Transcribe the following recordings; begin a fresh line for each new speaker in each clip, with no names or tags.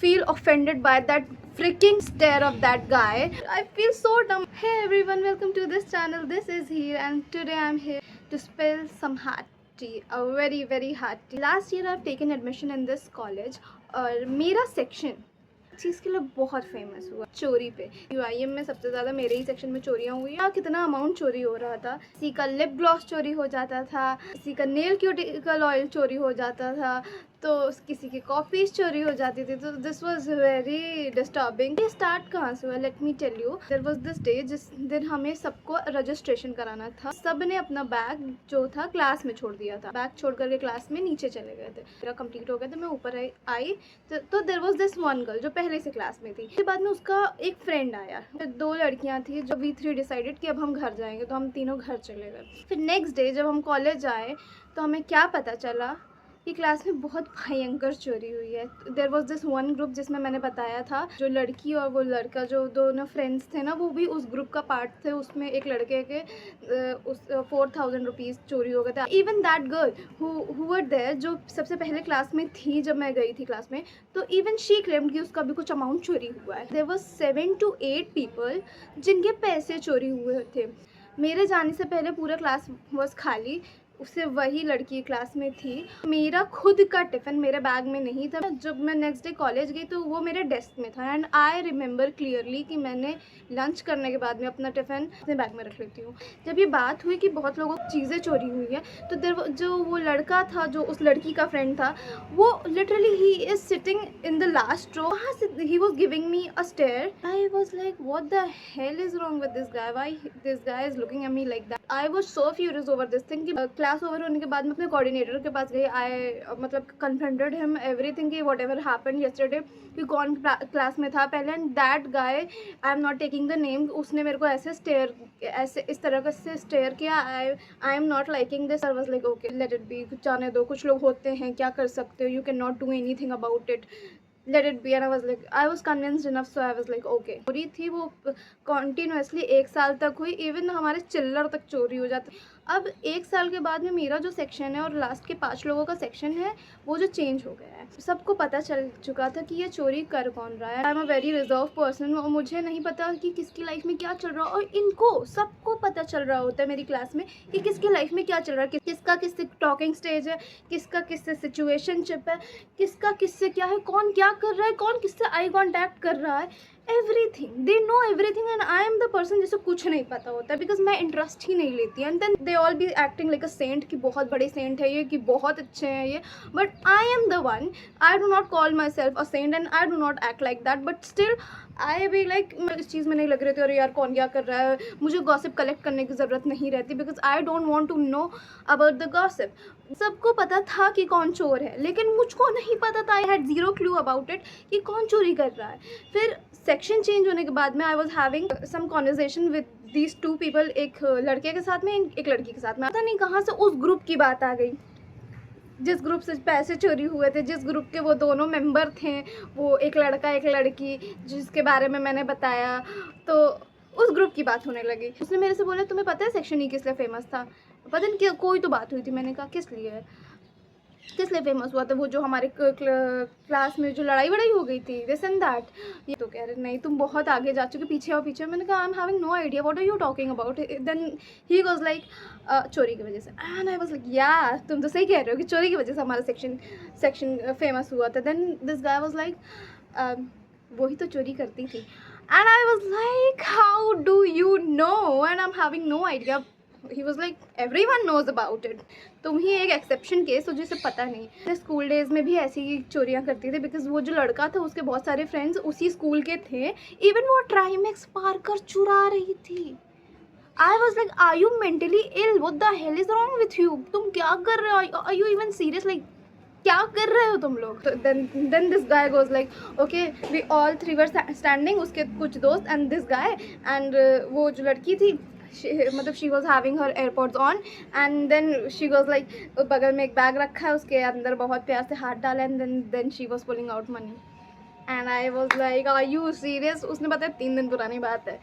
feel offended by that freaking stare of that guy. I feel so dumb. Hey everyone, welcome to this channel. This is Here and today I'm here to spill some hot tea, a very hot tea. Last year I've taken admission in this college और मेरा section चीज़ के लिए बहुत famous हुआ चोरी पे। UIM में सबसे ज़्यादा मेरे ही सेक्शन में चोरियाँ हुई। कितना अमाउंट चोरी हो रहा था, किसी का लिप ग्लॉस चोरी हो जाता था, किसी का नेल क्यूटिकल ऑयल चोरी हो जाता था, तो किसी की कॉपीज चोरी हो जाती थी। तो दिस वॉज वेरी डिस्टर्बिंग। ये स्टार्ट कहाँ से हुआ, let me tell you. There was this day जिस दिन हमें सबको रजिस्ट्रेशन कराना था। सब ने अपना बैग जो था क्लास में छोड़ दिया था। बैग छोड़ करके क्लास में नीचे चले गए थे। मेरा कंप्लीट हो गया था, मैं ऊपर आई तो there was this one girl जो पहले से क्लास में थी। उसके बाद में उसका एक फ्रेंड आया। दो लड़कियां थी जो we3 डिसाइडेड कि अब हम घर जाएंगे, तो हम तीनों घर चले गए। फिर नेक्स्ट डे जब हम कॉलेज आए तो हमें क्या पता चला कि क्लास में बहुत भयंकर चोरी हुई है। There was this one group जिसमें मैंने बताया था, जो लड़की और वो लड़का जो दोनों फ्रेंड्स थे ना, वो भी उस ग्रुप का पार्ट थे। उसमें एक लड़के के उस 4000 रुपीज़ चोरी हो गए थे। Even that girl who were there, जो सबसे पहले क्लास में थी जब मैं गई थी क्लास में, तो इवन शी क्लेम्ड कि उसका भी कुछ अमाउंट चोरी हुआ है। देयर वॉज 7 to 8 पीपल जिनके पैसे चोरी हुए थे। मेरे जाने से पहले पूरा क्लास वॉज खाली, उससे वही लड़की क्लास में थी। मेरा खुद का टिफ़िन मेरे बैग में नहीं था। जब मैं नेक्स्ट डे कॉलेज गई तो वो मेरे डेस्क में था। एंड आई रिमेंबर क्लियरली कि मैंने लंच करने के बाद में अपना टिफ़िन अपने बैग में रख लेती हूँ। जब ये बात हुई कि बहुत लोगों की चीज़ें चोरी हुई है, तो जो वो लड़का था, जो उस लड़की का फ्रेंड था, वो literally he is sitting in the last row. वहाँ से he was giving me a stare. I was like what the hell is wrong with this guy, why this guy is looking at me like that. I was so furious over this thing कि class over होने के बाद मैं अपने coordinator के पास गई। आई मतलब confronted him everything कि वॉट एवर हैपेंड येस्टरडे, कि कौन क्लास में था पहले। And that guy, I am not taking the name, उसने मेरे को ऐसे इस तरह से स्टेयर किया। I am not liking this. I was like okay let it be, जाने दो, कुछ लोग होते हैं, क्या कर सकते हो, you can not do any thing about it, let it be. And I was convinced enough, so I was like okay। चोरी थी वो कॉन्टीन्यूसली 1 साल तक हुई। इवन हमारे चिल्लर तक चोरी हो जाती। अब 1 साल के बाद में मेरा जो सेक्शन है और लास्ट के 5 लोगों का सेक्शन है, वो जो चेंज हो गया है। सबको पता चल चुका था कि ये चोरी कर कौन रहा है। I am a very reserve person और मुझे नहीं पता कि किसकी लाइफ में क्या चल रहा है। और इनको सबको पता चल रहा होता है मेरी क्लास में कि किसकी लाइफ में क्या चल रहा है, किसका किससे टॉकिंग स्टेज है, किसका किससे सिचुएशनशिप है, किसका किससे क्या है, कौन क्या कर रहा है, कौन किससे आई कॉन्टैक्ट कर रहा है। Everything they know everything. And I am the person जिसे कुछ नहीं पता होता है, बिकॉज मैं इंटरेस्ट ही नहीं लेती। And then they all be acting like a saint कि बहुत बड़े सेंट है ये, कि बहुत अच्छे हैं ये। But I am the one, I do not call myself a saint and I do not act like that. But still I be like, मैं इस चीज़ में नहीं लग रही थी और यार कौन क्या कर रहा है। मुझे गॉसिप कलेक्ट करने की ज़रूरत नहीं रहती, because I don't want to know about the gossip. सबको पता था कि कौन चोर है, लेकिन मुझको नहीं पता था। I had zero clue about it कि कौन चोरी कर रहा है। फिर सेक्शन चेंज होने के बाद में I was having some conversation with these 2 people, एक लड़के के साथ में, एक लड़की के साथ में। पता नहीं कहाँ से उस ग्रुप की बात आ गई जिस ग्रुप से पैसे चोरी हुए थे, जिस ग्रुप के वो दोनों मेंबर थे, वो एक लड़का एक लड़की, जिसके बारे में मैंने बताया। तो उस ग्रुप की बात होने लगी। उसने मेरे से बोला तुम्हें पता है सेक्शन ई किस लिए फेमस था? पता नहीं कोई तो बात हुई थी। मैंने कहा किस लिए फेमस हुआ था? वो जो हमारे क्लास में जो लड़ाई वड़ाई हो गई थी, दिस एंड दैट। ये तो कह रहे नहीं तुम बहुत आगे जा चुके, पीछे आओ पीछे। मैंने कहा I am having no idea what are you talking about. Then he was like चोरी की वजह से। एंड आई वाज लाइक या तुम तो सही कह रहे हो कि चोरी की वजह से हमारा सेक्शन फेमस हुआ था। Then this guy was like वही तो चोरी करती थी। And I was like how do you know? And I am having no idea. He was like everyone knows about it, तुम ही एक एक्सेप्शन केस हो जिसे पता नहीं। मैं स्कूल डेज में भी ऐसी ही चोरियाँ करती थी, बिकॉज वो जो लड़का था उसके बहुत सारे फ्रेंड्स उसी स्कूल के थे। इवन वो ट्राइमेक्स पार्कर चुरा रही थी। I was like are you mentally ill, what the hell is wrong with you? तुम क्या कर रहे हो? Are you even serious? Like क्या कर रहे हो तुम लोग? Then this guy goes like okay we all 3 were standing, उसके कुछ दोस्त एंड दिस गाय। एंड वो जो लड़की थी, मतलब she was having her AirPods on. And then she was like, बगल में एक बैग रखा है, उसके अंदर बहुत प्यार से हाथ डाला। And then she was pulling out money. And I was like are you serious? उसने बताया 3 दिन पुरानी बात है।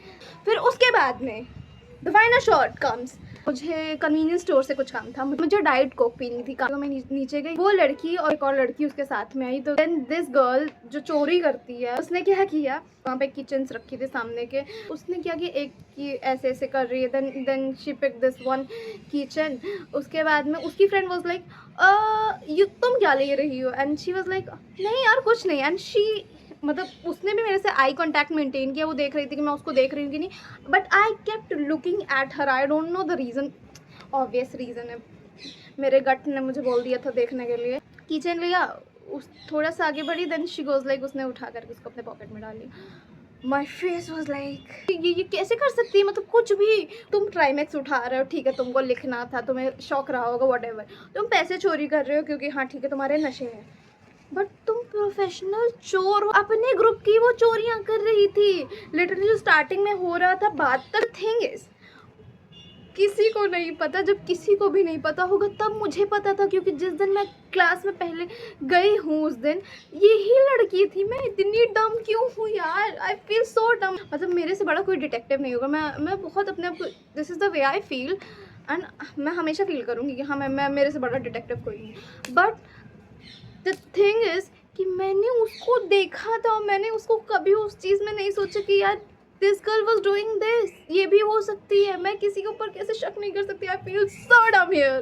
फिर उसके बाद में द फाइनल शॉट कम्स। मुझे कन्वीनियंस स्टोर से कुछ काम था, मुझे डाइट कोक पीनी थी, तो मैं नीचे गई। वो लड़की और एक और लड़की उसके साथ में आई। तो देन दिस गर्ल जो चोरी करती है, उसने क्या किया, वहाँ पे किचन्स रखी थी सामने के, उसने क्या किया, एक की ऐसे ऐसे कर रही है, then she pick this one kitchen. उसके बाद में उसकी फ्रेंड वाज लाइक यू तुम क्या ले रही हो, एंड शी वाज लाइक नहीं यार कुछ नहीं, एंड शी मतलब उसने भी मेरे से आई कांटेक्ट मेंटेन किया। वो देख रही थी कि मैं उसको देख रही हूँ कि नहीं, but I kept looking at her. I don't know the reason, obvious reason है, मेरे गट ने मुझे बोल दिया था देखने के लिए। किचन लिया, उस थोड़ा सा आगे बढ़ी, देन शी गोज लाइक उसने उठा करके उसको अपने पॉकेट में डाल लिया। माई फेस वॉज लाइक ये कैसे कर सकती है, मतलब कुछ भी, तुम ट्राईमैक्स उठा रहे हो, ठीक है तुमको लिखना था, तुम्हें शौक रहा होगा, वट एवर, तुम पैसे चोरी कर रहे हो क्योंकि हाँ ठीक है तुम्हारे नशे हैं, बट तुम प्रोफेशनल चोर हो। अपने ग्रुप की वो चोरियां कर रही थी, लिटरली जो स्टार्टिंग में हो रहा था बात तक। थिंग इज किसी को नहीं पता, जब किसी को भी नहीं पता होगा तब मुझे पता था, क्योंकि जिस दिन मैं क्लास में पहले गई हूँ उस दिन यही लड़की थी। मैं इतनी डम क्यों हूँ यार, आई फील सो डम। मतलब मेरे से बड़ा कोई डिटेक्टिव नहीं होगा। मैं बहुत अपने आप को, this is the way I feel, and मैं हमेशा फील करूँगी कि हाँ मैं मेरे से बड़ा डिटेक्टिव कोई नहीं। बट द थिंग इज़ कि मैंने उसको देखा था, मैंने उसको कभी उस चीज़ में नहीं सोचा कि यार this girl was doing this, ये भी हो सकती है, मैं किसी के ऊपर कैसे शक नहीं कर सकती। आई फील सो डम हियर,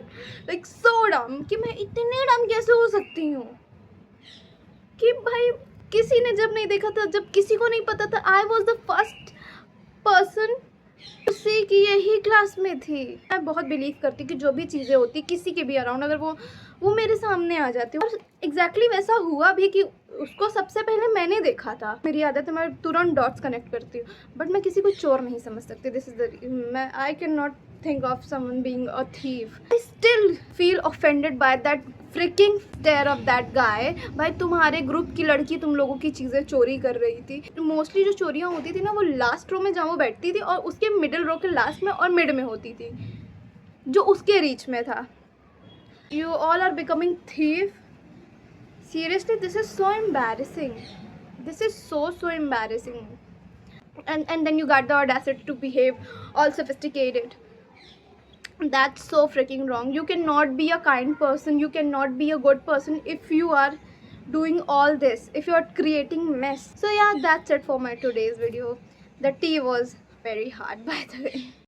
लाइक सो डम, कि मैं इतनी डम कैसे हो सकती हूँ कि भाई किसी ने जब नहीं देखा था, जब किसी को नहीं पता था, I was the first person उसी की यही क्लास में थी। मैं बहुत बिलीव करती कि जो भी चीज़ें होती किसी के भी अराउंड, अगर वो मेरे सामने आ जाती, और एग्जैक्टली वैसा हुआ भी कि उसको सबसे पहले मैंने देखा था। मेरी आदत है, मैं तुरंत डॉट्स कनेक्ट करती हूँ, बट मैं किसी को चोर नहीं समझ सकती। दिस इज द, मैं I can not think of someone being a thief. I still feel offended by that freaking stare of that guy. भाई तुम्हारे ग्रुप की लड़की तुम लोगों की चीज़ें चोरी कर रही थी। मोस्टली जो चोरियाँ होती थी ना, वो लास्ट रो में जहाँ वो बैठती थी, और उसके मिडिल रो के लास्ट में और मिड में होती थी, जो उसके रीच में था। You all are becoming thief. Seriously, this is so embarrassing. This is so embarrassing. And then you got the audacity to behave all sophisticated. That's so freaking wrong. You cannot be a kind person, you cannot be a good person if you are doing all this, if you are creating mess. So yeah, that's it for my today's video. The tea was very hard by the way.